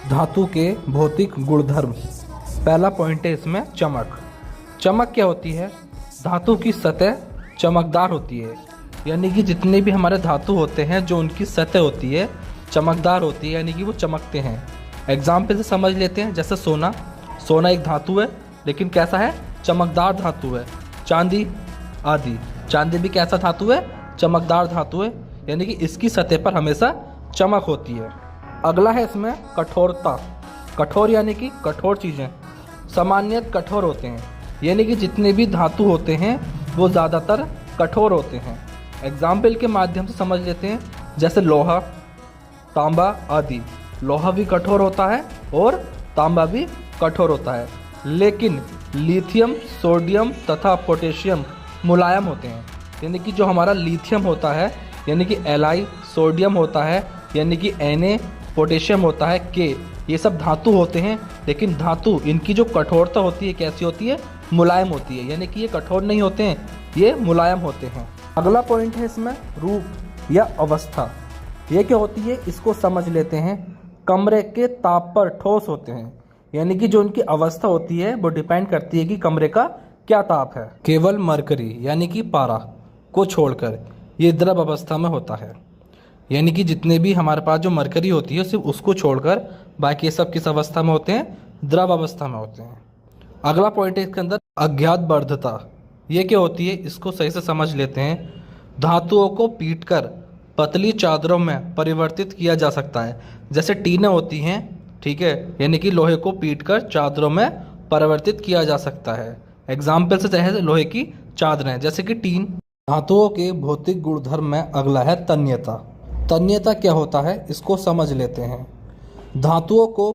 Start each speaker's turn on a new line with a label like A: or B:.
A: धातु के भौतिक गुणधर्म। पहला पॉइंट है इसमें चमक। चमक क्या होती है? धातु की सतह चमकदार होती है, यानी कि जितने भी हमारे धातु होते हैं जो उनकी सतह होती है चमकदार होती है, यानी कि वो चमकते हैं। एग्जाम्पल से समझ लेते हैं, जैसे सोना। सोना एक धातु है, लेकिन कैसा है? चमकदार धातु है। चांदी आदि। चांदी भी कैसा धातु है? चमकदार धातु है, यानी कि इसकी सतह पर हमेशा चमक होती है। अगला है इसमें कठोरता। कठोर यानी कि कठोर चीज़ें सामान्यतः कठोर होते हैं, यानी कि जितने भी धातु होते हैं वो ज़्यादातर कठोर होते हैं। एग्जाम्पल के माध्यम से समझ लेते हैं, जैसे लोहा, तांबा आदि। लोहा भी कठोर होता है और तांबा भी कठोर होता है, लेकिन लिथियम, सोडियम तथा पोटेशियम मुलायम होते हैं। यानी कि जो हमारा लिथियम होता है यानी कि Li, सोडियम होता है यानी कि Na, पोटेशियम होता है K, ये सब धातु होते हैं, लेकिन धातु इनकी जो कठोरता होती है कैसी होती है? मुलायम होती है, यानी कि ये कठोर नहीं होते हैं, ये मुलायम होते हैं। अगला पॉइंट है इसमें रूप या अवस्था। ये क्या होती है इसको समझ लेते हैं। कमरे के ताप पर ठोस होते हैं, यानी कि जो उनकी अवस्था होती है वो डिपेंड करती है कि कमरे का क्या ताप है। केवल मरकरी यानी कि पारा को छोड़कर ये द्रव अवस्था में होता है, यानी कि जितने भी हमारे पास जो मरकरी होती है सिर्फ उसको छोड़कर बाकी सब किस अवस्था में होते हैं? द्रव अवस्था में होते हैं। अगला पॉइंट है इसके अंदर अज्ञात बाध्यता। ये क्या होती है इसको सही से समझ लेते हैं। धातुओं को पीटकर पतली चादरों में परिवर्तित किया जा सकता है। जैसे टीनें होती हैं, ठीक है, यानी कि लोहे को पीटकर चादरों में परिवर्तित किया जा सकता है। एग्जाम्पल से चाहे लोहे की चादरें, जैसे कि टीन। धातुओं के भौतिक गुणधर्म में अगला है तन्यता। तन्यता क्या होता है इसको समझ लेते हैं। धातुओं को